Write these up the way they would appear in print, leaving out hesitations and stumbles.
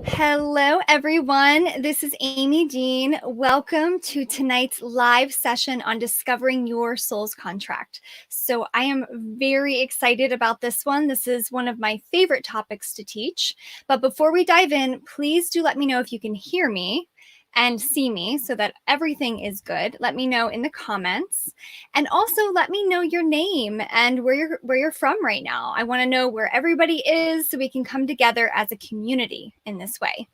Hello, everyone. This is Amy Dean. Welcome to tonight's live session on discovering your soul's contract. So, I am very excited about this one. This is one of my favorite topics to teach. But before we dive in, please do let me know if you can hear me and see me so that everything is good. Let me know in the comments. And also let me know your name and where you're from right now. I want to know where everybody is so we can come together as a community in this way.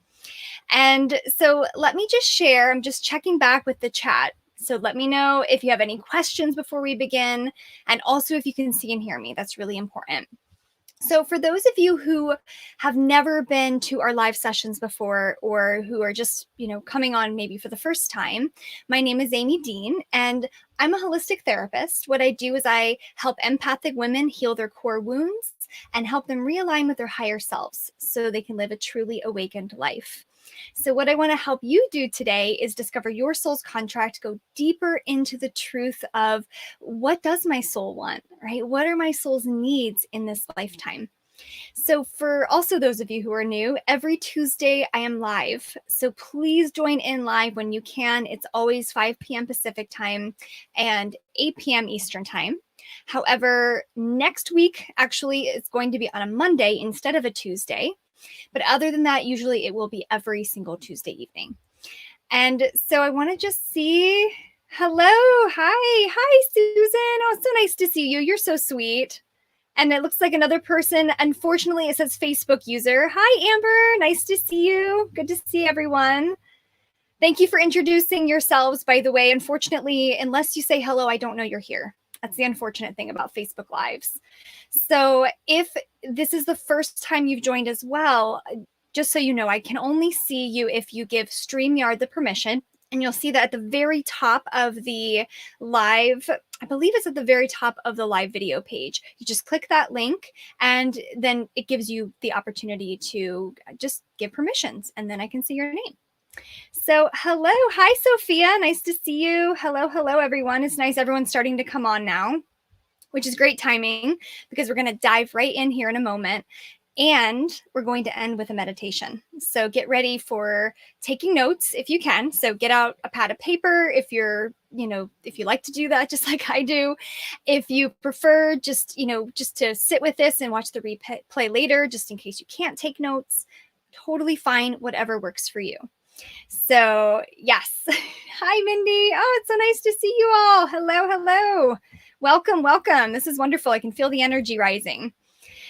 And so let me just share, I'm just checking back with the chat. So let me know if you have any questions before we begin, and also if you can see and hear me. That's really important. So for those of you who have never been to our live sessions before, or who are just, coming on maybe for the first time, my name is Amy Dean, and I'm a holistic therapist. What I do is I help empathic women heal their core wounds and help them realign with their higher selves so they can live a truly awakened life. So, what I want to help you do today is discover your soul's contract, go deeper into the truth of what does my soul want, right? What are my soul's needs in this lifetime? So, for also those of you who are new, every Tuesday I am live. So, please join in live when you can. It's always 5 p.m. Pacific time and 8 p.m. Eastern time. However, next week actually it's going to be on a Monday instead of a Tuesday. But other than that, usually it will be every single Tuesday evening. And so I want to just see. Hello. Hi, Susan. Oh, it's so nice to see you. You're so sweet. And it looks like another person. Unfortunately, it says Facebook user. Hi, Amber. Nice to see you. Good to see everyone. Thank you for introducing yourselves, by the way. Unfortunately, unless you say hello, I don't know you're here. That's the unfortunate thing about Facebook Lives. So if this is the first time you've joined as well, just so you know, I can only see you if you give StreamYard the permission. And you'll see that at the very top of the live, I believe it's at the very top of the live video page. You just click that link and then it gives you the opportunity to just give permissions, and then I can see your name. So, hello. Hi, Sophia. Nice to see you. Hello, everyone. It's nice everyone's starting to come on now, which is great timing because we're going to dive right in here in a moment. And we're going to end with a meditation. So get ready for taking notes if you can. So get out a pad of paper if if you like to do that, just like I do. If you prefer just to sit with this and watch the replay later, just in case you can't take notes, totally fine, whatever works for you. So, yes. Hi, Mindy. Oh, it's so nice to see you all. Hello. Welcome. This is wonderful. I can feel the energy rising.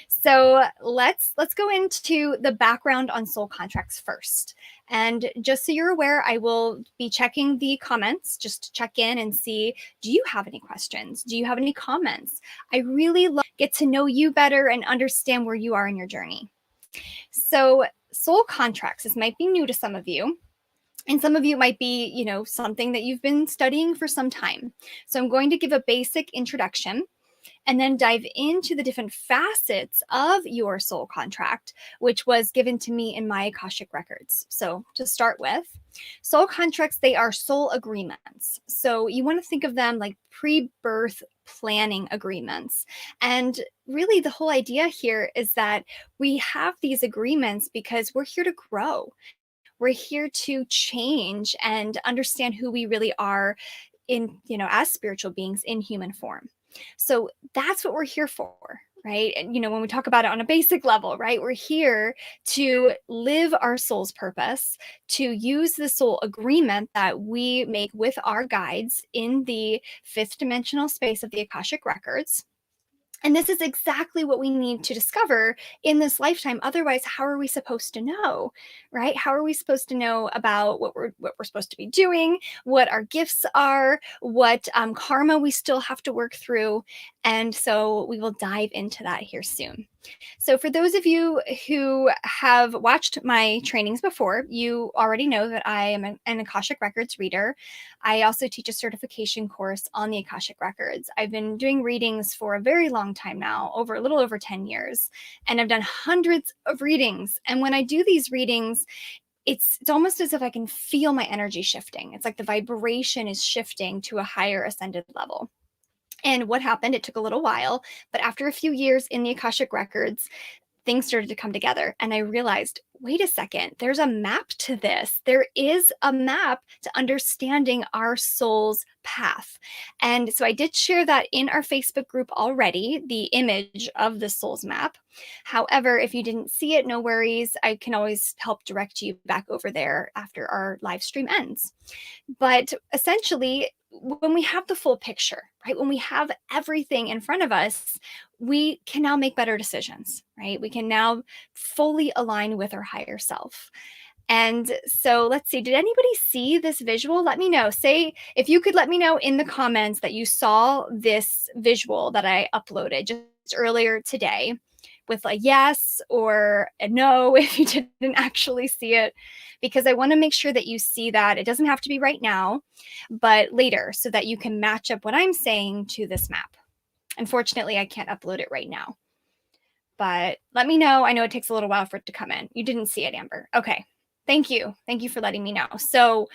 So let's go into the background on soul contracts first. And just so you're aware, I will be checking the comments just to check in and see, do you have any questions? Do you have any comments? I really love to get to know you better and understand where you are in your journey. So soul contracts, this might be new to some of you. And some of you might be, something that you've been studying for some time. So I'm going to give a basic introduction and then dive into the different facets of your soul contract, which was given to me in my Akashic records. So to start with, soul contracts, they are soul agreements. So you want to think of them like pre-birth planning agreements. And really the whole idea here is that we have these agreements because we're here to grow. We're here to change and understand who we really are in, as spiritual beings in human form. So that's what we're here for, right? And, when we talk about it on a basic level, right, we're here to live our soul's purpose, to use the soul agreement that we make with our guides in the fifth dimensional space of the Akashic records. And this is exactly what we need to discover in this lifetime. Otherwise, how are we supposed to know, right? How are we supposed to know about what we're supposed to be doing, what our gifts are, what karma we still have to work through? And so we will dive into that here soon. So for those of you who have watched my trainings before, you already know that I am an Akashic Records reader. I also teach a certification course on the Akashic Records. I've been doing readings for a very long time now, a little over 10 years, and I've done hundreds of readings. And when I do these readings, it's almost as if I can feel my energy shifting. It's like the vibration is shifting to a higher ascended level. And what happened, it took a little while, but after a few years in the Akashic Records, things started to come together. And I realized, wait a second, there's a map to this. There is a map to understanding our soul's path. And so I did share that in our Facebook group already, the image of the soul's map. However, if you didn't see it, no worries. I can always help direct you back over there after our live stream ends. But essentially, when we have the full picture, right? When we have everything in front of us, we can now make better decisions, right? We can now fully align with our higher self. And so let's see, did anybody see this visual? Let me know. Say, if you could let me know in the comments that you saw this visual that I uploaded just earlier today, with a yes or a no if you didn't actually see it, because I want to make sure that you see that. It doesn't have to be right now, but later, so that you can match up what I'm saying to this map. Unfortunately, I can't upload it right now, but let me know. I know it takes a little while for it to come in. You didn't see it, Amber. Okay. Thank you. Thank you for letting me know. So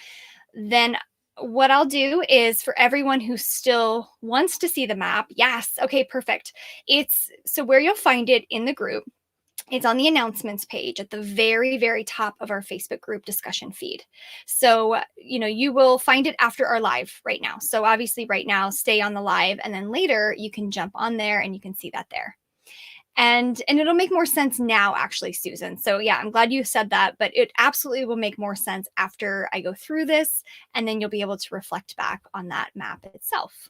then what I'll do is, for everyone who still wants to see the map, yes, okay, perfect. It's so where you'll find it in the group, it's on the announcements page at the very, very top of our Facebook group discussion feed. So, you will find it after our live right now. So obviously right now, stay on the live, and then later you can jump on there and you can see that there. And it'll make more sense now, actually, Susan. So yeah, I'm glad you said that, but it absolutely will make more sense after I go through this, and then you'll be able to reflect back on that map itself.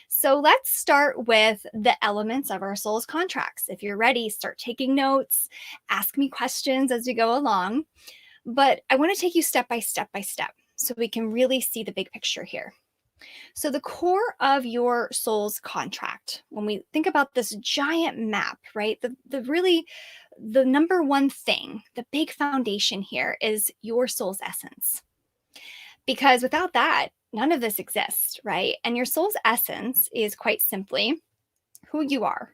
So let's start with the elements of our soul's contracts. If you're ready, start taking notes, ask me questions as we go along. But I want to take you step by step so we can really see the big picture here. So the core of your soul's contract, when we think about this giant map, right? The number one thing, the big foundation here is your soul's essence. Because without that, none of this exists, right? And your soul's essence is quite simply who you are.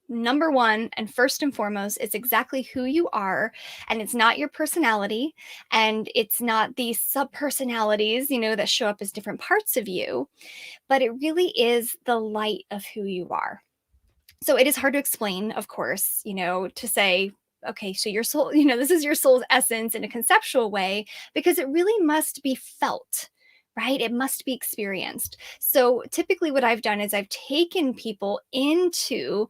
Number one, and first and foremost, it's exactly who you are. And it's not your personality, and it's not these sub-personalities, that show up as different parts of you, but it really is the light of who you are. So it is hard to explain, of course, to say, okay, so your soul, this is your soul's essence in a conceptual way, because it really must be felt, right? It must be experienced. So typically what I've done is I've taken people into,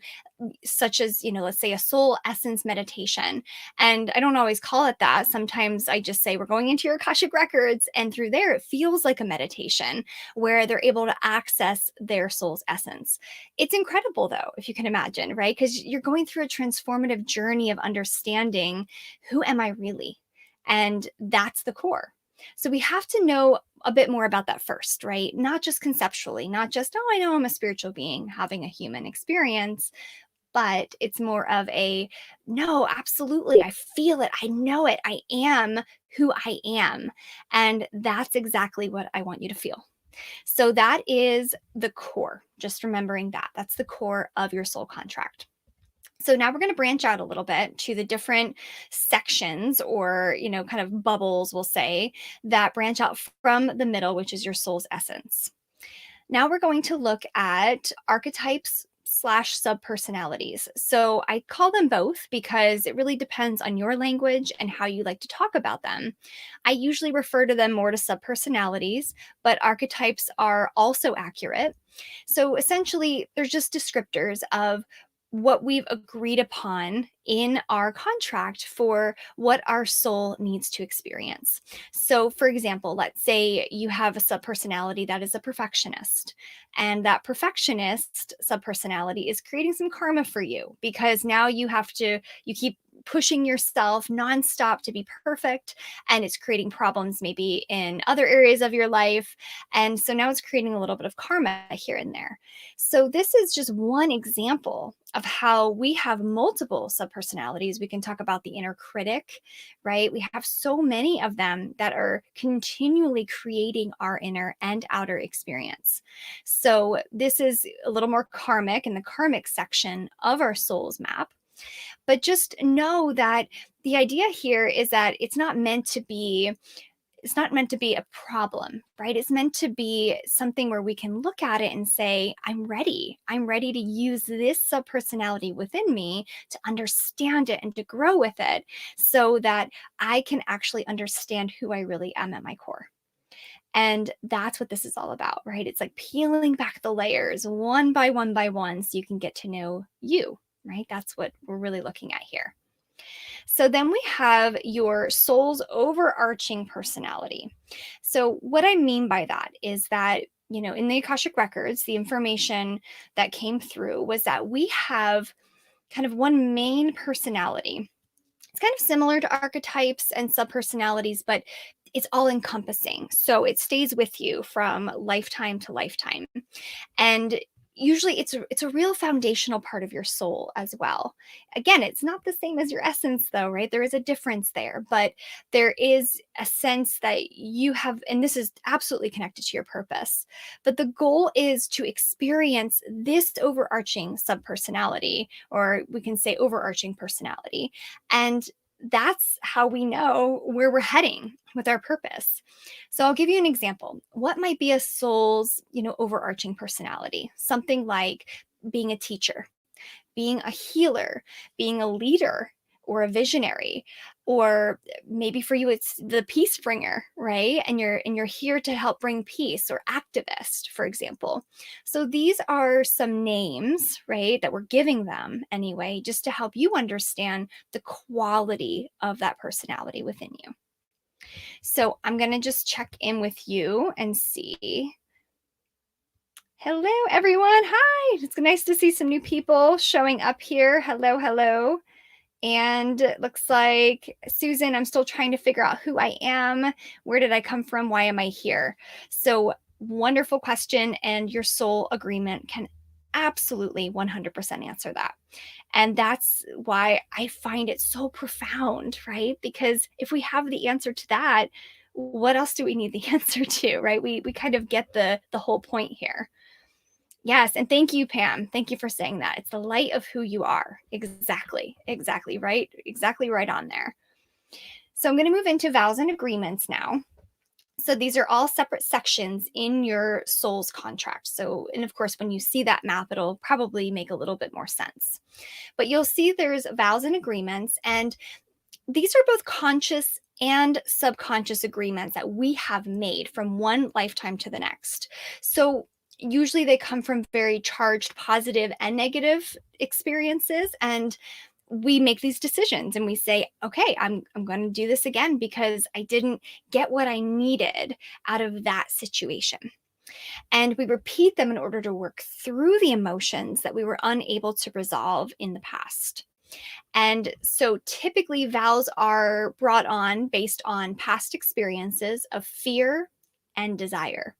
such as, let's say a soul essence meditation. And I don't always call it that. Sometimes I just say, we're going into your Akashic records. And through there, it feels like a meditation where they're able to access their soul's essence. It's incredible, though, if you can imagine, right? Because you're going through a transformative journey of understanding, who am I really? And that's the core. So we have to know a bit more about that first, right? Not just conceptually, not just, oh, I know I'm a spiritual being having a human experience, but it's more of a, no, absolutely, I feel it, I know it, I am who I am. And that's exactly what I want you to feel. So that is the core, just remembering that. That's the core of your soul contract. So now we're going to branch out a little bit to the different sections, or, kind of bubbles, we'll say, that branch out from the middle, which is your soul's essence. Now we're going to look at archetypes / subpersonalities. So I call them both because it really depends on your language and how you like to talk about them. I usually refer to them more to subpersonalities, but archetypes are also accurate. So essentially, they're just descriptors of what we've agreed upon in our contract for what our soul needs to experience. So, for example, let's say you have a subpersonality that is a perfectionist, and that perfectionist subpersonality is creating some karma for you, because now you keep pushing yourself nonstop to be perfect, and it's creating problems maybe in other areas of your life. And so now it's creating a little bit of karma here and there. So this is just one example of how we have multiple subpersonalities. We can talk about the inner critic, right? We have so many of them that are continually creating our inner and outer experience. So this is a little more karmic in the karmic section of our soul's map. But just know that the idea here is that it's not meant to be it's not meant to be a problem, right? It's meant to be something where we can look at it and say, I'm ready. I'm ready to use this subpersonality within me to understand it and to grow with it so that I can actually understand who I really am at my core. And that's what this is all about, right? It's like peeling back the layers one by one so you can get to know you, right? That's what we're really looking at here. So then we have your soul's overarching personality. So what I mean by that is that, in the Akashic records, the information that came through was that we have kind of one main personality. It's kind of similar to archetypes and subpersonalities, but it's all encompassing. So it stays with you from lifetime to lifetime. And usually it's a real foundational part of your soul as well. Again, it's not the same as your essence though, right? There is a difference there, but there is a sense that you have, and this is absolutely connected to your purpose. But the goal is to experience this overarching subpersonality, or we can say overarching personality. And that's how we know where we're heading with our purpose. So I'll give you an example. What might be a soul's, overarching personality? Something like being a teacher, being a healer, being a leader or a visionary, or maybe for you it's the peace bringer, right? And you're here to help bring peace, or activist, for example. So these are some names, right, that we're giving them anyway, just to help you understand the quality of that personality within you. So I'm going to just check in with you and see. Hello, everyone. Hi. It's nice to see some new people showing up here. Hello, hello. And it looks like, Susan, I'm still trying to figure out who I am. Where did I come from? Why am I here? So wonderful question. And your soul agreement can absolutely 100% answer that. And that's why I find it so profound, right? Because if we have the answer to that, what else do we need the answer to, right? We kind of get the whole point here. Yes. And thank you, Pam. Thank you for saying that. It's the light of who you are. Exactly. Exactly. Right. Exactly right on there. So I'm going to move into vows and agreements now. So these are all separate sections in your soul's contract. So, and of course, when you see that map, it'll probably make a little bit more sense. But you'll see there's vows and agreements, and these are both conscious and subconscious agreements that we have made from one lifetime to the next. So usually they come from very charged positive and negative experiences, and we make these decisions and we say, okay, I'm going to do this again because I didn't get what I needed out of that situation. And we repeat them in order to work through the emotions that we were unable to resolve in the past. And so typically vows are brought on based on past experiences of fear and desire.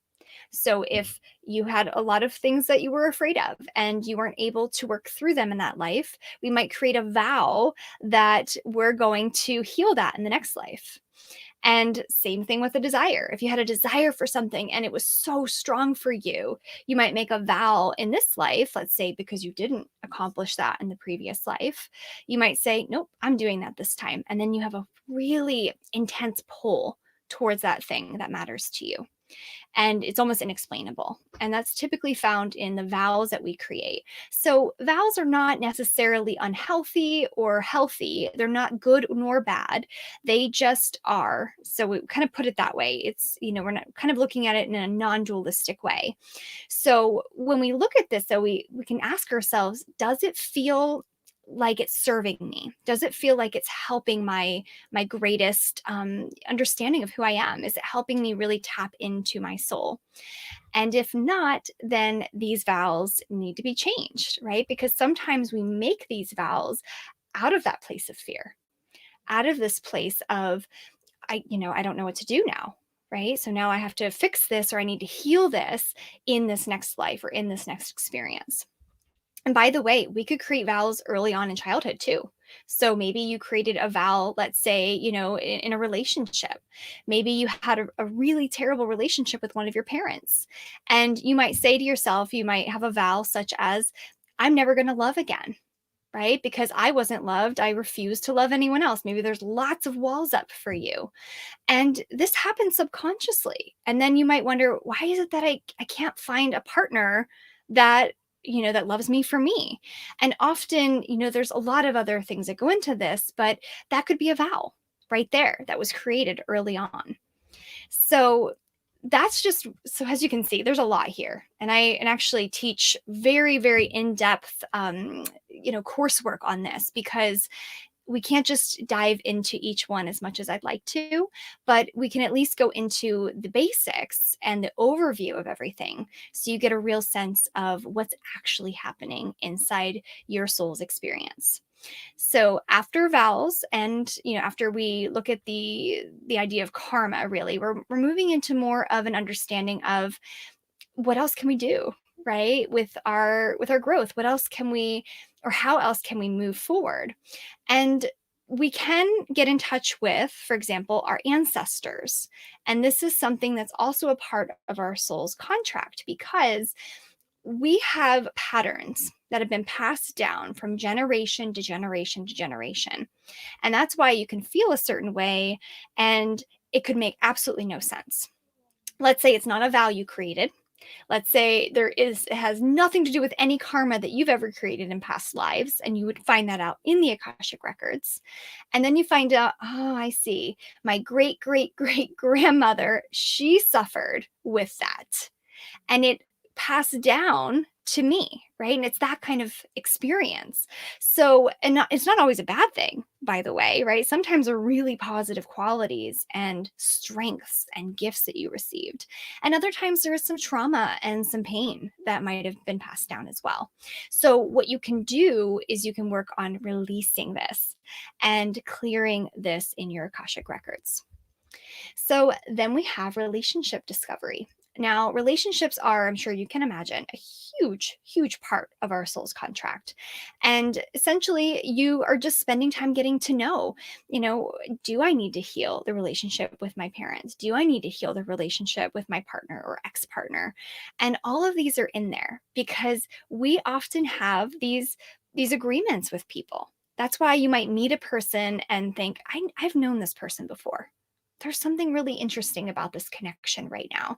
So if you had a lot of things that you were afraid of and you weren't able to work through them in that life, we might create a vow that we're going to heal that in the next life. And same thing with a desire. If you had a desire for something and it was so strong for you, you might make a vow in this life, let's say because you didn't accomplish that in the previous life. You might say, nope, I'm doing that this time. And then you have a really intense pull towards that thing that matters to you. And it's almost inexplainable. And that's typically found in the vows that we create. So vows are not necessarily unhealthy or healthy. They're not good nor bad. They just are. So we kind of put it that way. It's, we're not kind of looking at it in a non-dualistic way. So when we look at this, though, we can ask ourselves, does it feel like it's serving me? Does it feel like it's helping my greatest understanding of who I am? Is it helping me really tap into my soul? And if not, then these vows need to be changed, right? Because sometimes we make these vows out of that place of fear, out of this place of, I don't know what to do now, right? So now I have to fix this, or I need to heal this in this next life or in this next experience. And by the way, we could create vows early on in childhood too. So maybe you created a vow, let's say, in a relationship. Maybe you had a really terrible relationship with one of your parents. And you might say to yourself, you might have a vow such as, I'm never going to love again. right? Because I wasn't loved, I refused to love anyone else. Maybe there's lots of walls up for you. And this happens subconsciously. And then you might wonder, why is it that I can't find a partner that, that loves me for me? And often, there's a lot of other things that go into this, but that could be a vow right there that was created early on. So that's just, so as you can see, there's a lot here. And I actually teach very, very in-depth, coursework on this, because we can't just dive into each one as much as I'd like to, but we can at least go into the basics and the overview of everything, so you get a real sense of what's actually happening inside your soul's experience. So after vows, and after we look at the idea of karma, really, we're moving into more of an understanding of what else can we do, right, with our growth. What else can we, or how else can we move forward? And we can get in touch with, for example, our ancestors. And this is something that's also a part of our soul's contract, because we have patterns that have been passed down from generation to generation to generation. And that's why you can feel a certain way and it could make absolutely no sense. Let's say it's not a vow you created. Let's say it has nothing to do with any karma that you've ever created in past lives, and you would find that out in the Akashic records. And then you find out, oh, I see. My great, great, great grandmother, she suffered with that. And it passed down to me, right? And it's that kind of experience. So, it's not always a bad thing, by the way, right? Sometimes are really positive qualities and strengths and gifts that you received. And other times there is some trauma and some pain that might have been passed down as well. So what you can do is you can work on releasing this and clearing this in your Akashic records. So then we have relationship discovery. Now, relationships are, I'm sure you can imagine, a huge, huge part of our soul's contract. And essentially, you are just spending time getting to know, do I need to heal the relationship with my parents? Do I need to heal the relationship with my partner or ex-partner? And all of these are in there because we often have these agreements with people. That's why you might meet a person and think, I've known this person before. There's something really interesting about this connection right now.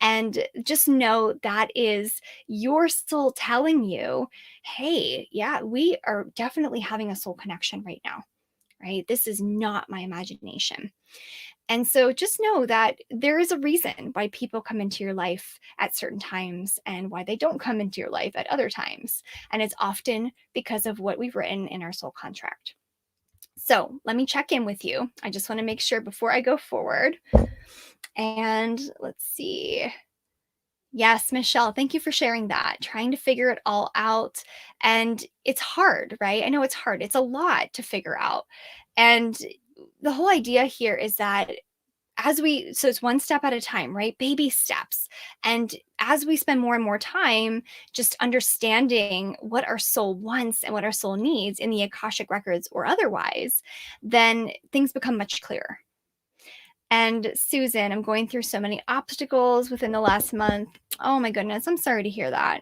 And just know that is your soul telling you, hey, yeah, we are definitely having a soul connection right now, right? This is not my imagination. And so just know that there is a reason why people come into your life at certain times and why they don't come into your life at other times. And it's often because of what we've written in our soul contract. So let me check in with you. I just want to make sure before I go forward. And let's see. Yes, Michelle, thank you for sharing that. Trying to figure it all out. And it's hard, right? I know it's hard. It's a lot to figure out. And the whole idea here is that so it's one step at a time, right? Baby steps. And as we spend more and more time just understanding what our soul wants and what our soul needs in the Akashic records or otherwise, then things become much clearer. And Susan, I'm going through so many obstacles within the last month. Oh my goodness, I'm sorry to hear that.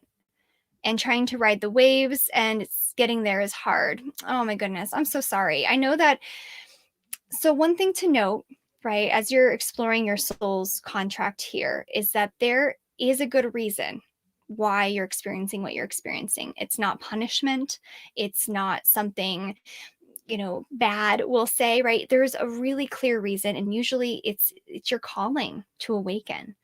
And trying to ride the waves and getting there is hard. Oh my goodness, I'm so sorry. I know that. So one thing to note, right, as you're exploring your soul's contract here, is that there is a good reason why you're experiencing what you're experiencing. It's not punishment. It's not something, bad, we'll say, right? There's a really clear reason. And usually it's your calling to awaken.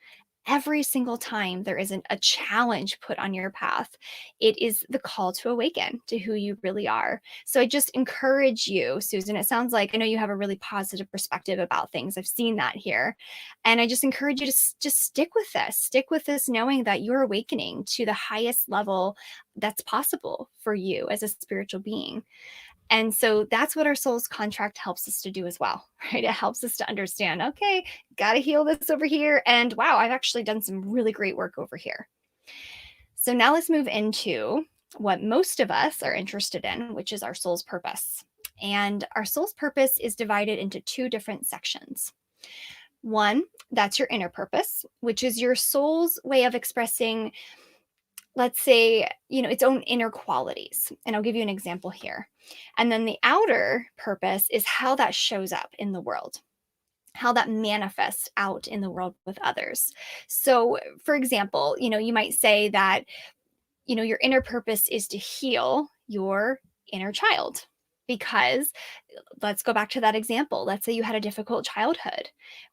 Every single time there isn't a challenge put on your path, it is the call to awaken to who you really are. So I just encourage you, Susan. It sounds like I know you have a really positive perspective about things. I've seen that here. And I just encourage you to just stick with this, knowing that you're awakening to the highest level that's possible for you as a spiritual being. And so that's what our soul's contract helps us to do as well, right? It helps us to understand, okay, got to heal this over here. And wow, I've actually done some really great work over here. So now let's move into what most of us are interested in, which is our soul's purpose. And our soul's purpose is divided into two different sections. One, that's your inner purpose, which is your soul's way of expressing let's say, its own inner qualities. And I'll give you an example here. And then the outer purpose is how that shows up in the world, how that manifests out in the world with others. So, for example, you might say that, your inner purpose is to heal your inner child. Because let's go back to that example. Let's say you had a difficult childhood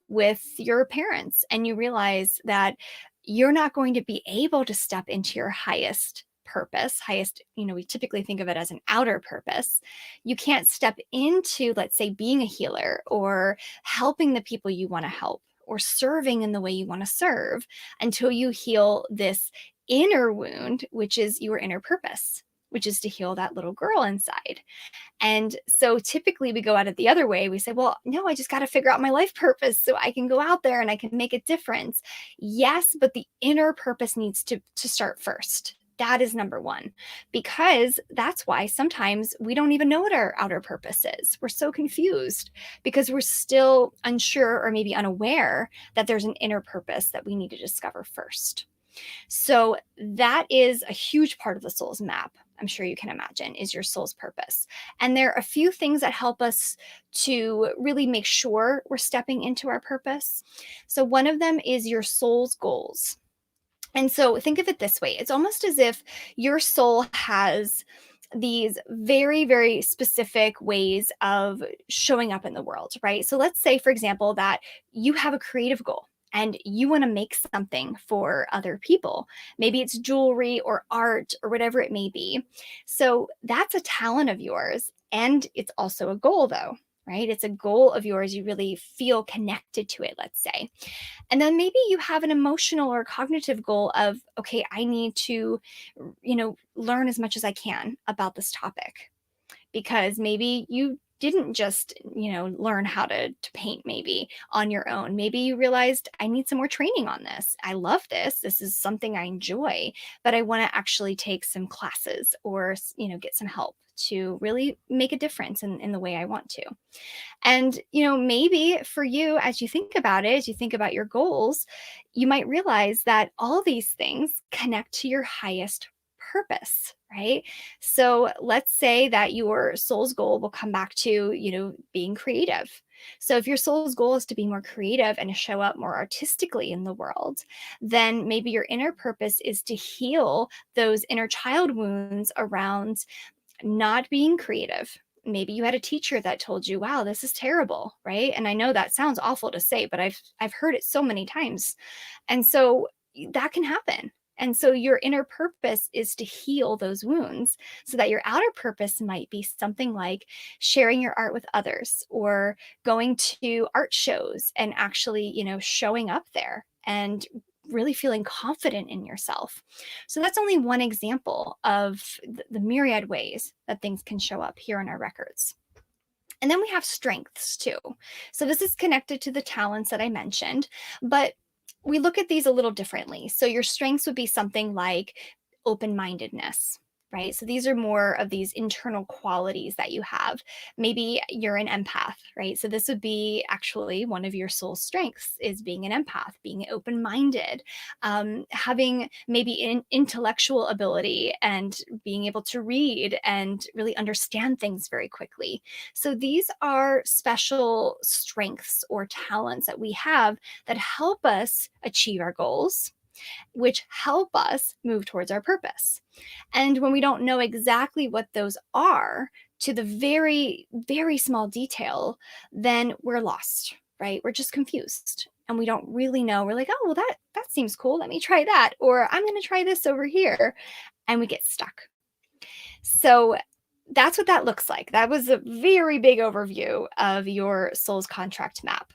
with your parents and you realize that you're not going to be able to step into your highest purpose. Highest, we typically think of it as an outer purpose. You can't step into, let's say, being a healer or helping the people you want to help or serving in the way you want to serve until you heal this inner wound, which is your inner purpose, which is to heal that little girl inside. And so typically we go at it the other way. We say, well, no, I just got to figure out my life purpose so I can go out there and I can make a difference. Yes, but the inner purpose needs to start first. That is number one, because that's why sometimes we don't even know what our outer purpose is. We're so confused because we're still unsure or maybe unaware that there's an inner purpose that we need to discover first. So that is a huge part of the soul's map. I'm sure you can imagine is your soul's purpose. And there are a few things that help us to really make sure we're stepping into our purpose. So one of them is your soul's goals. And so think of it this way. It's almost as if your soul has these very, very specific ways of showing up in the world, right? So let's say, for example, that you have a creative goal and you want to make something for other people. Maybe it's jewelry or art or whatever it may be. So that's a talent of yours. And it's also a goal, though, right? It's a goal of yours. You really feel connected to it, let's say. And then maybe you have an emotional or cognitive goal of, okay, I need to, learn as much as I can about this topic. Because maybe you didn't just, learn how to paint maybe on your own. Maybe you realized I need some more training on this. I love this. This is something I enjoy, but I want to actually take some classes or, get some help to really make a difference in the way I want to. And, maybe for you, as you think about it, as you think about your goals, you might realize that all these things connect to your highest purpose, right? So let's say that your soul's goal will come back to, being creative. So if your soul's goal is to be more creative and to show up more artistically in the world, then maybe your inner purpose is to heal those inner child wounds around not being creative. Maybe you had a teacher that told you, wow, this is terrible, right? And I know that sounds awful to say, but I've heard it so many times. And so that can happen. And so your inner purpose is to heal those wounds so that your outer purpose might be something like sharing your art with others or going to art shows and actually, showing up there and really feeling confident in yourself. So that's only one example of the myriad ways that things can show up here in our records. And then we have strengths too. So this is connected to the talents that I mentioned, but we look at these a little differently. So your strengths would be something like open-mindedness, right? So these are more of these internal qualities that you have. Maybe you're an empath, right? So this would be actually one of your soul strengths is being an empath, being open-minded, having maybe an intellectual ability and being able to read and really understand things very quickly. So these are special strengths or talents that we have that help us achieve our goals, which help us move towards our purpose. And when we don't know exactly what those are to the very, very small detail, then we're lost, right? We're just confused and we don't really know. We're like, oh, well, that seems cool. Let me try that. Or I'm going to try this over here. And we get stuck. So that's what that looks like. That was a very big overview of your soul's contract map.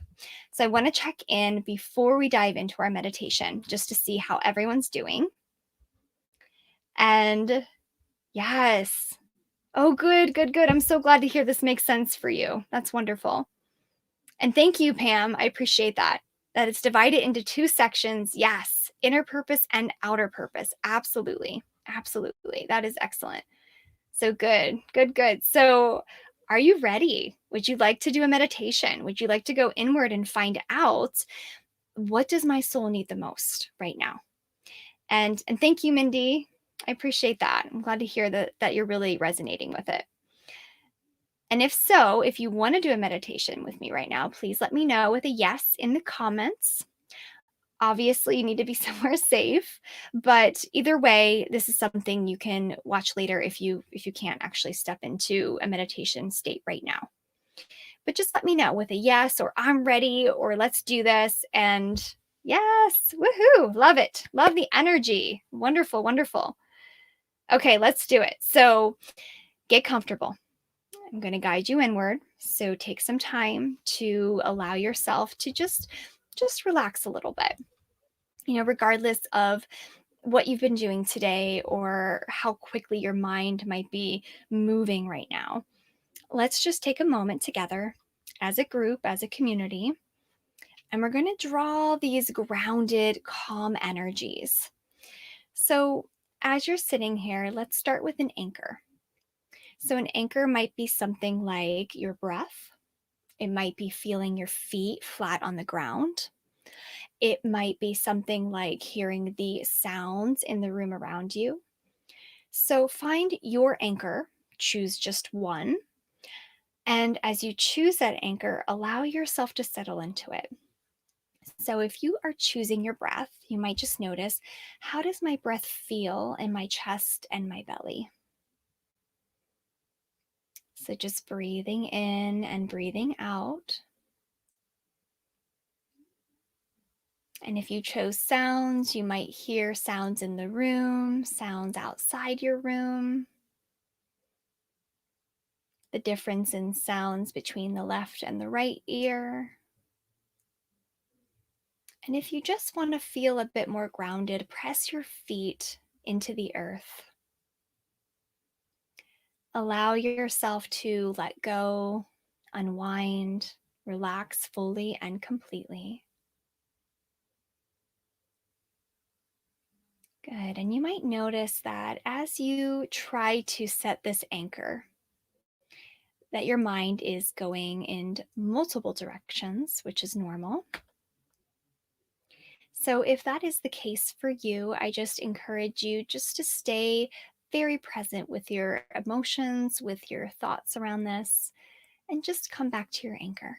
So I want to check in before we dive into our meditation just to see how everyone's doing. And yes. Oh, good, good, good. I'm so glad to hear this makes sense for you. That's wonderful. And thank you, Pam. I appreciate that. That it's divided into two sections. Yes. Inner purpose and outer purpose. Absolutely. Absolutely. That is excellent. So good, good, good. So are you ready? Would you like to do a meditation? Would you like to go inward and find out what does my soul need the most right now? And thank you, Mindy. I appreciate that. I'm glad to hear that you're really resonating with it. And if so, if you want to do a meditation with me right now, please let me know with a yes in the comments. Obviously, you need to be somewhere safe, but either way, this is something you can watch later if you can't actually step into a meditation state right now. But just let me know with a yes, or I'm ready, or let's do this. And yes, woohoo, love it. Love the energy. Wonderful, wonderful. Okay, let's do it. So get comfortable. I'm going to guide you inward. So take some time to allow yourself to just relax a little bit. Regardless of what you've been doing today or how quickly your mind might be moving right now. Let's just take a moment together as a group, as a community, and we're going to draw these grounded, calm energies. So as you're sitting here, let's start with an anchor. So an anchor might be something like your breath. It might be feeling your feet flat on the ground. It might be something like hearing the sounds in the room around you. So find your anchor, choose just one. And as you choose that anchor, allow yourself to settle into it. So if you are choosing your breath, you might just notice, how does my breath feel in my chest and my belly? So just breathing in and breathing out. And if you chose sounds, you might hear sounds in the room, sounds outside your room. The difference in sounds between the left and the right ear. And if you just want to feel a bit more grounded, press your feet into the earth. Allow yourself to let go, unwind, relax fully and completely. Good. And you might notice that as you try to set this anchor, that your mind is going in multiple directions, which is normal. So if that is the case for you, I just encourage you just to stay very present with your emotions, with your thoughts around this, and just come back to your anchor.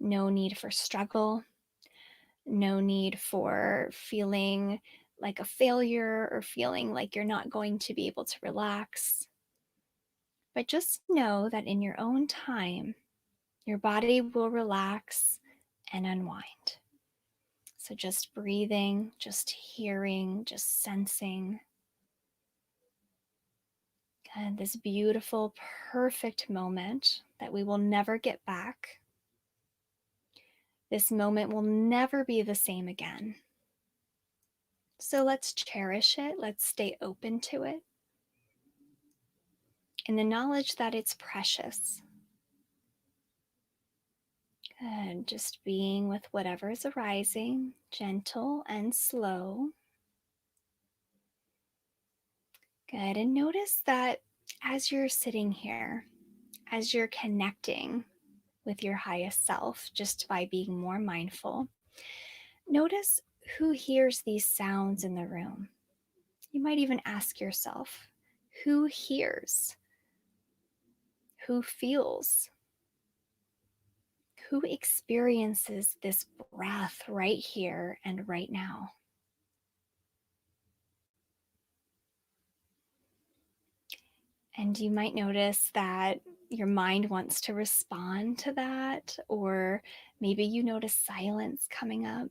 No need for struggle, no need for feeling like a failure or feeling like you're not going to be able to relax. But just know that in your own time, your body will relax and unwind. So just breathing, just hearing, just sensing. And this beautiful, perfect moment that we will never get back. This moment will never be the same again. So let's cherish it. Let's stay open to it. In the knowledge that it's precious. And just being with whatever is arising, gentle and slow. Good. And notice that as you're sitting here, as you're connecting with your highest self, just by being more mindful, notice who hears these sounds in the room. You might even ask yourself, who hears? Who feels? Who experiences this breath right here and right now? And you might notice that your mind wants to respond to that, or maybe you notice silence coming up.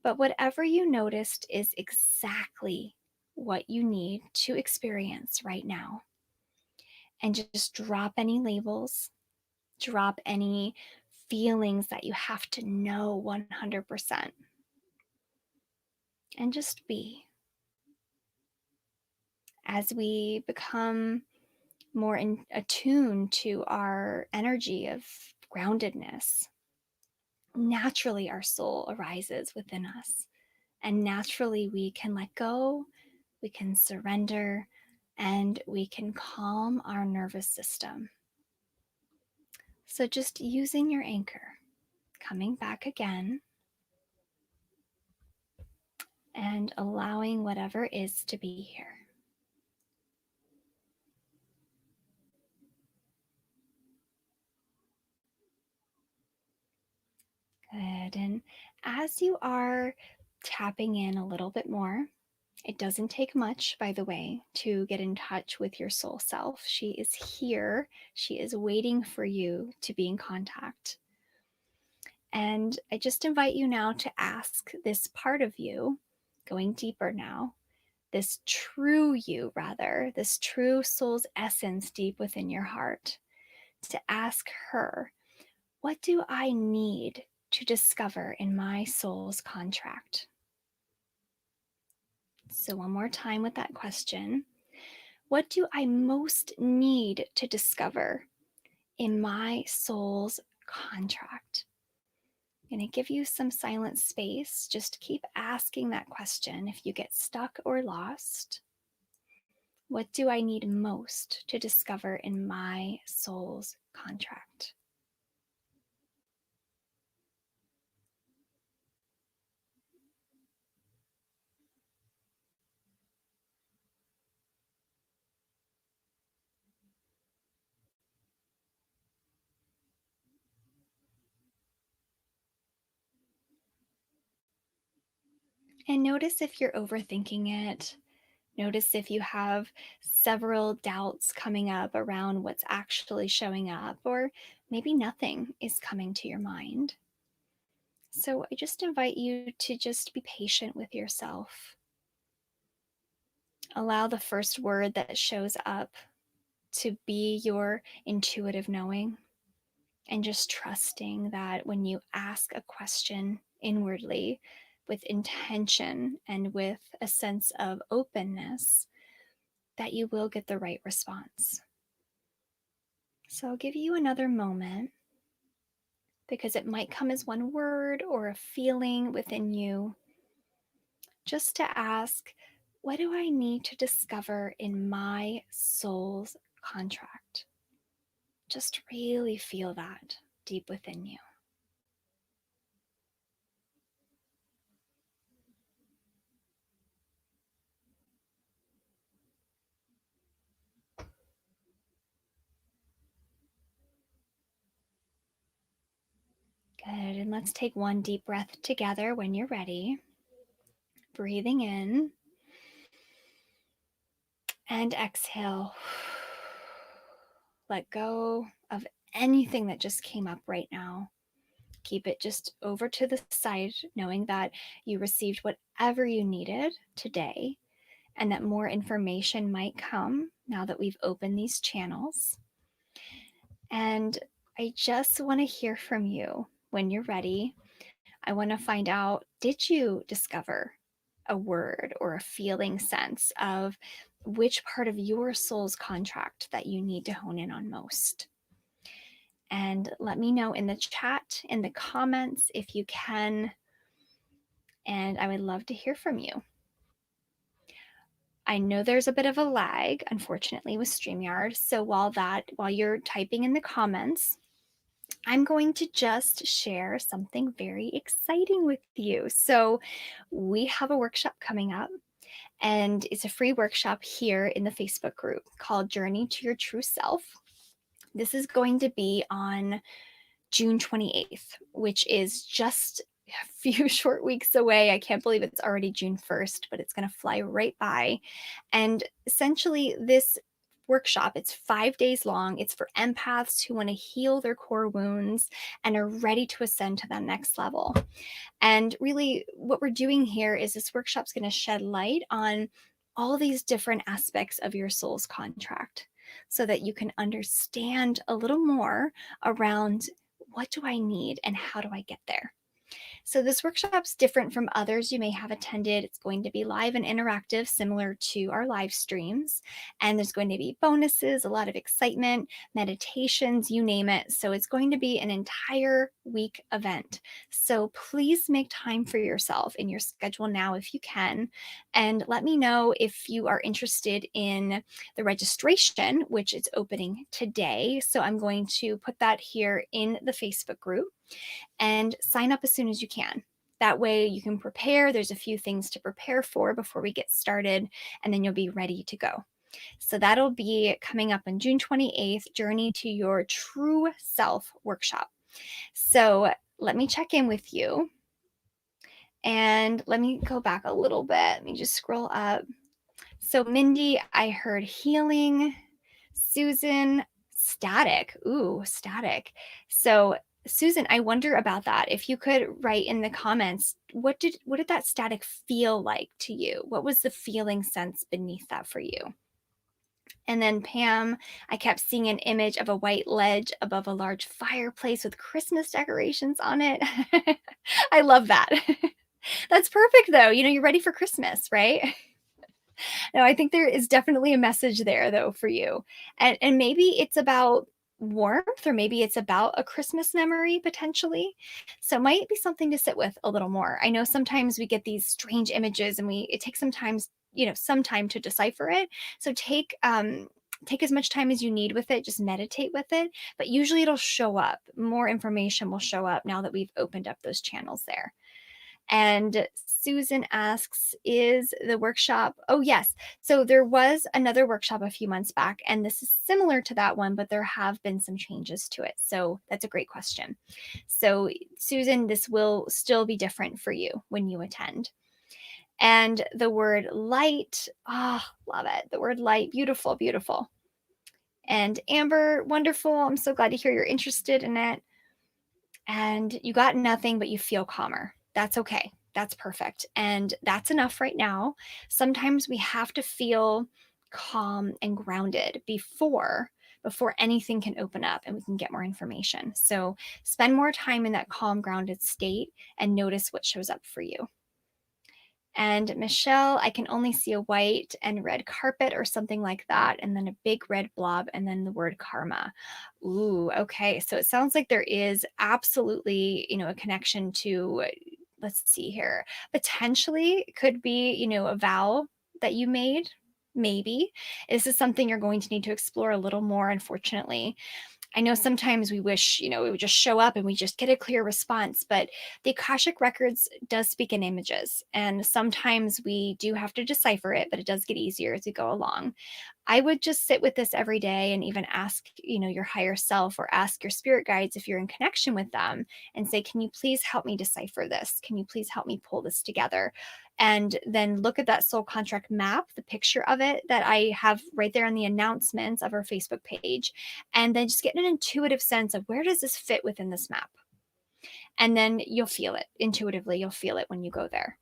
But whatever you noticed is exactly what you need to experience right now. And just drop any labels, drop any feelings that you have to know 100%, and just be. As we become more attuned to our energy of groundedness, naturally our soul arises within us. And naturally we can let go, we can surrender, and we can calm our nervous system. So just using your anchor, coming back again, and allowing whatever is to be here. Good. And as you are tapping in a little bit more, it doesn't take much, by the way, to get in touch with your soul self. She is here. She is waiting for you to be in contact. And I just invite you now to ask this part of you, going deeper now, this true you, rather, this true soul's essence deep within your heart, to ask her, what do I need to discover in my soul's contract? So, one more time with that question. What do I most need to discover in my soul's contract? I'm going to give you some silent space. Just keep asking that question if you get stuck or lost. What do I need most to discover in my soul's contract? And notice if you're overthinking it. Notice if you have several doubts coming up around what's actually showing up, or maybe nothing is coming to your mind. So I just invite you to just be patient with yourself. Allow the first word that shows up to be your intuitive knowing, and just trusting that when you ask a question inwardly with intention and with a sense of openness, that you will get the right response. So I'll give you another moment, because it might come as one word or a feeling within you, just to ask, what do I need to discover in my soul's contract? Just really feel that deep within you. Good. And let's take one deep breath together when you're ready. Breathing in and exhale. Let go of anything that just came up right now. Keep it just over to the side, knowing that you received whatever you needed today, and that more information might come now that we've opened these channels. And I just want to hear from you when you're ready. I want to find out, did you discover a word or a feeling sense of which part of your soul's contract that you need to hone in on most? And let me know in the chat, in the comments, if you can. And I would love to hear from you. I know there's a bit of a lag, unfortunately, with StreamYard. So while you're typing in the comments, I'm going to just share something very exciting with you. So we have a workshop coming up, and it's a free workshop here in the Facebook group called Journey to Your True Self. This is going to be on June 28th, which is just a few short weeks away. I can't believe it's already June 1st, but it's going to fly right by. And essentially, this workshop, it's 5 days long. It's for empaths who want to heal their core wounds and are ready to ascend to that next level. And really, what we're doing here is this workshop's going to shed light on all these different aspects of your soul's contract, so that you can understand a little more around, what do I need and how do I get there? So this workshop's different from others you may have attended. It's going to be live and interactive, similar to our live streams. And there's going to be bonuses, a lot of excitement, meditations, you name it. So it's going to be an entire week event. So please make time for yourself in your schedule now if you can. And let me know if you are interested in the registration, which is opening today. So I'm going to put that here in the Facebook group, and sign up as soon as you can. That way you can prepare. There's a few things to prepare for before we get started, and then you'll be ready to go. So that'll be coming up on June 28th, Journey to Your True Self workshop. So let me check in with you. And let me go back a little bit. Let me just scroll up. So Mindy, I heard healing. Susan, static. Ooh, static. So Susan, I wonder about that. If you could write in the comments, what did that static feel like to you? What was the feeling sense beneath that for you? And then Pam, I kept seeing an image of a white ledge above a large fireplace with Christmas decorations on it. I love that. That's perfect though. You're ready for Christmas, right? No, I think there is definitely a message there though for you. And maybe it's about warmth, or maybe it's about a Christmas memory potentially. So it might be something to sit with a little more. I know sometimes we get these strange images and it takes some time to decipher it. So take as much time as you need with it, just meditate with it, but usually it'll show up. More information will show up now that we've opened up those channels there. And Susan asks, is the workshop? Oh, yes. So there was another workshop a few months back, and this is similar to that one, but there have been some changes to it. So that's a great question. So, Susan, this will still be different for you when you attend. And the word light, love it. The word light, beautiful, beautiful. And Amber, wonderful. I'm so glad to hear you're interested in it. And you got nothing, but you feel calmer. That's okay. That's perfect. And that's enough right now. Sometimes we have to feel calm and grounded before anything can open up and we can get more information. So spend more time in that calm, grounded state and notice what shows up for you. And Michelle, I can only see a white and red carpet or something like that, and then a big red blob, and then the word karma. Ooh, okay. So it sounds like there is absolutely, a connection to, let's see here, potentially could be, a vow that you made. Maybe this is something you're going to need to explore a little more, unfortunately. I know sometimes we wish, it would just show up and we just get a clear response, but the Akashic Records does speak in images, and sometimes we do have to decipher it, but it does get easier as we go along. I would just sit with this every day and even ask, your higher self, or ask your spirit guides if you're in connection with them, and say, can you please help me decipher this? Can you please help me pull this together? And then look at that soul contract map, the picture of it that I have right there in the announcements of our Facebook page, and then just get an intuitive sense of where does this fit within this map? And then you'll feel it intuitively. You'll feel it when you go there.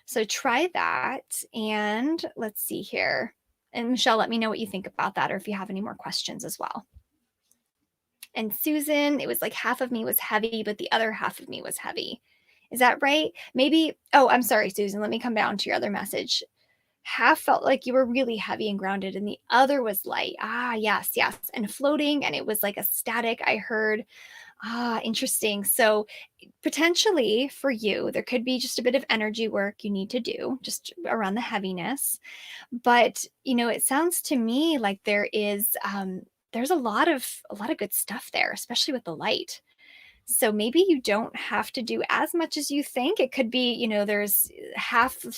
So try that. And let's see here. And Michelle, let me know what you think about that, or if you have any more questions as well. And Susan, it was like half of me was heavy, but the other half of me was heavy. Is that right? Maybe, oh, I'm sorry, Susan. Let me come down to your other message. Half felt like you were really heavy and grounded, and the other was light. Yes. And floating, and it was like a static, I heard. Interesting. So potentially for you, there could be just a bit of energy work you need to do just around the heaviness. But, it sounds to me like there's a lot of good stuff there, especially with the light. So maybe you don't have to do as much as you think. It could be, there's half of,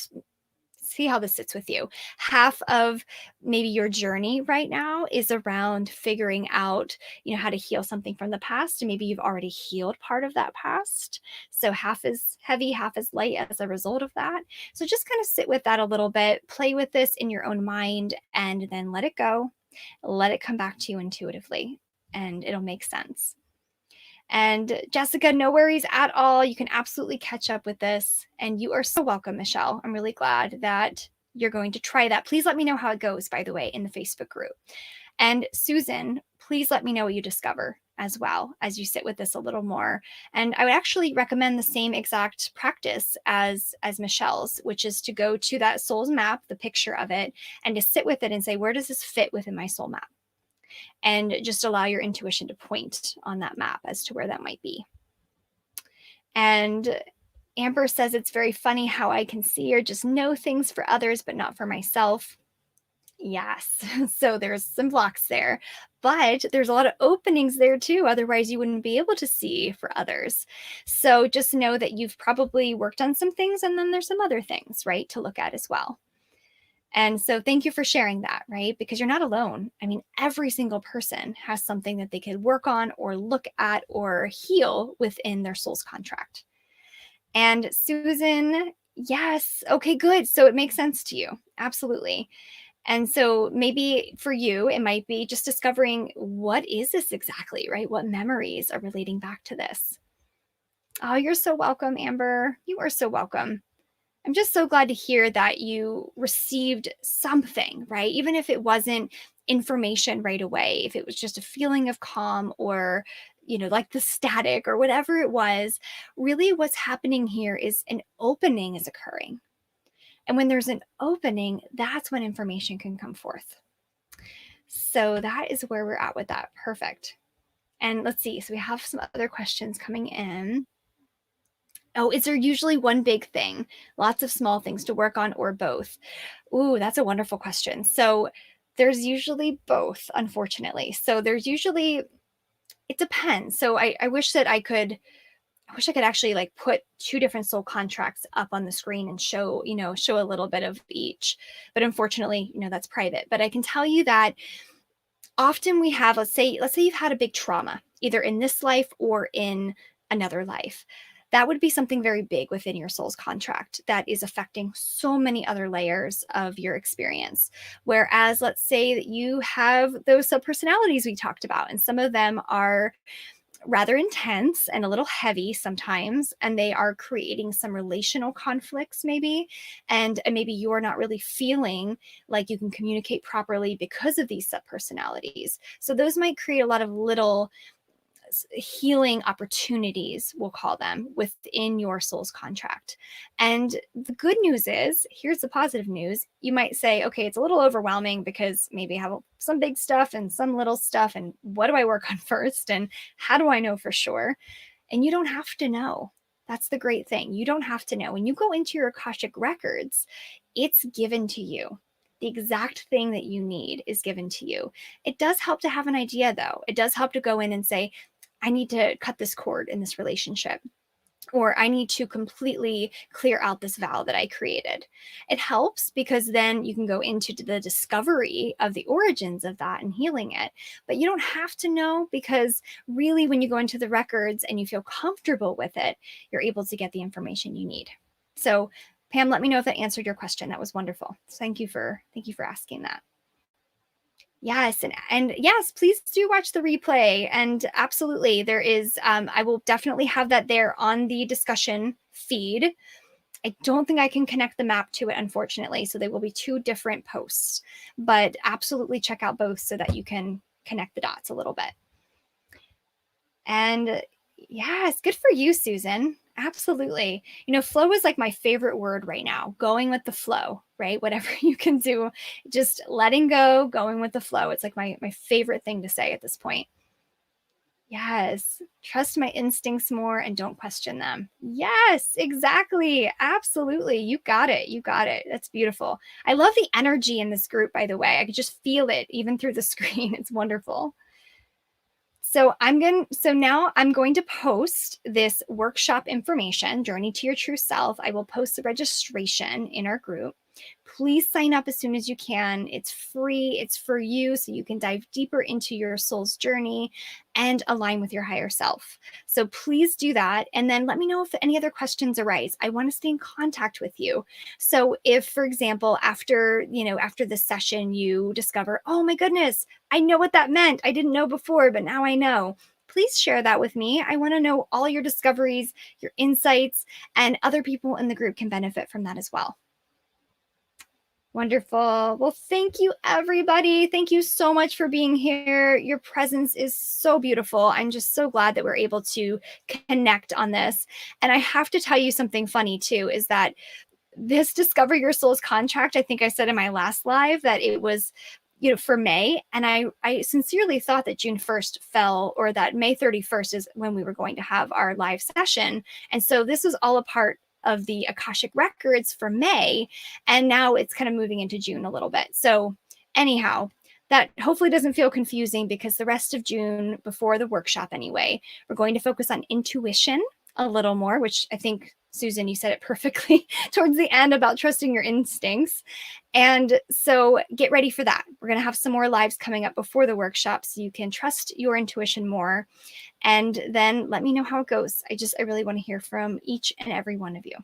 see how this sits with you. Half of maybe your journey right now is around figuring out, how to heal something from the past. And maybe you've already healed part of that past. So half is heavy, half is light as a result of that. So just kind of sit with that a little bit, play with this in your own mind, and then let it go. Let it come back to you intuitively, and it'll make sense. And Jessica, no worries at all. You can absolutely catch up with this. And you are so welcome, Michelle. I'm really glad that you're going to try that. Please let me know how it goes, by the way, in the Facebook group. And Susan, please let me know what you discover as well as you sit with this a little more. And I would actually recommend the same exact practice as Michelle's, which is to go to that soul's map, the picture of it, and to sit with it and say, where does this fit within my soul map? And just allow your intuition to point on that map as to where that might be. And Amber says, it's very funny how I can see or just know things for others, but not for myself. Yes. So there's some blocks there, but there's a lot of openings there too. Otherwise, you wouldn't be able to see for others. So just know that you've probably worked on some things, and then there's some other things, right, to look at as well. And so thank you for sharing that, right? Because you're not alone. I mean, every single person has something that they could work on or look at or heal within their soul's contract. And Susan, yes. Okay, good. So it makes sense to you. Absolutely. And so maybe for you, it might be just discovering, what is this exactly, right? What memories are relating back to this? Oh, you're so welcome, Amber. You are so welcome. I'm just so glad to hear that you received something, right? Even if it wasn't information right away, if it was just a feeling of calm, or, like the static or whatever it was, really what's happening here is an opening is occurring. And when there's an opening, that's when information can come forth. So that is where we're at with that. Perfect. And let's see. So we have some other questions coming in. Oh, is there usually one big thing, lots of small things to work on, or both? Ooh, that's a wonderful question. So there's usually both, unfortunately. So there's usually, it depends. So I wish that I could actually like put two different soul contracts up on the screen and show a little bit of each. But unfortunately, that's private. But I can tell you that often we have, let's say you've had a big trauma, either in this life or in another life. That would be something very big within your soul's contract that is affecting so many other layers of your experience. Whereas, let's say that you have those subpersonalities we talked about, and some of them are rather intense and a little heavy sometimes, and they are creating some relational conflicts maybe, and maybe you're not really feeling like you can communicate properly because of these subpersonalities. So those might create a lot of little healing opportunities, we'll call them, within your soul's contract. And the good news is, here's the positive news. You might say, okay, it's a little overwhelming because maybe I have some big stuff and some little stuff, and what do I work on first? And how do I know for sure? And you don't have to know. That's the great thing. You don't have to know. When you go into your Akashic records, it's given to you. The exact thing that you need is given to you. It does help to have an idea, though. It does help to go in and say, I need to cut this cord in this relationship, or I need to completely clear out this vow that I created. It helps because then you can go into the discovery of the origins of that and healing it. But you don't have to know, because really when you go into the records and you feel comfortable with it, you're able to get the information you need. So Pam, let me know if that answered your question. That was wonderful. Thank you for asking that. Yes. And yes, please do watch the replay. And absolutely, there is, I will definitely have that there on the discussion feed. I don't think I can connect the map to it, unfortunately. So they will be two different posts, but absolutely check out both so that you can connect the dots a little bit. And yes, good for you, Susan. Absolutely. Flow is like my favorite word right now. Going with the flow, right? Whatever you can do, just letting go, going with the flow. It's like my favorite thing to say at this point. Yes. Trust my instincts more and don't question them. Yes, exactly. Absolutely. You got it. You got it. That's beautiful. I love the energy in this group, by the way. I could just feel it even through the screen. It's wonderful. So now I'm going to post this workshop information, Journey to Your True Self. I will post the registration in our group. Please sign up as soon as you can. It's free. It's for you, so you can dive deeper into your soul's journey and align with your higher self. So please do that. And then let me know if any other questions arise. I want to stay in contact with you. So if, for example, after this session, you discover, oh my goodness, I know what that meant. I didn't know before, but now I know. Please share that with me. I want to know all your discoveries, your insights, and other people in the group can benefit from that as well. Wonderful. Well, thank you, everybody. Thank you so much for being here. Your presence is so beautiful. I'm just so glad that we're able to connect on this. And I have to tell you something funny, too, is that this Discover Your Soul's Contract, I think I said in my last live that it was for May. And I sincerely thought that June 1st fell, or that May 31st is when we were going to have our live session. And so this was all a part of the Akashic records for May, and now it's kind of moving into June a little bit. So anyhow, that hopefully doesn't feel confusing, because the rest of June, before the workshop anyway, we're going to focus on intuition a little more, which I think, Susan, you said it perfectly towards the end about trusting your instincts. And so get ready for that. We're going to have some more lives coming up before the workshop so you can trust your intuition more. And then let me know how it goes. I really want to hear from each and every one of you.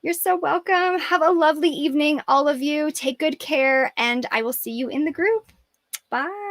You're so welcome. Have a lovely evening, all of you. Take good care, and I will see you in the group. Bye.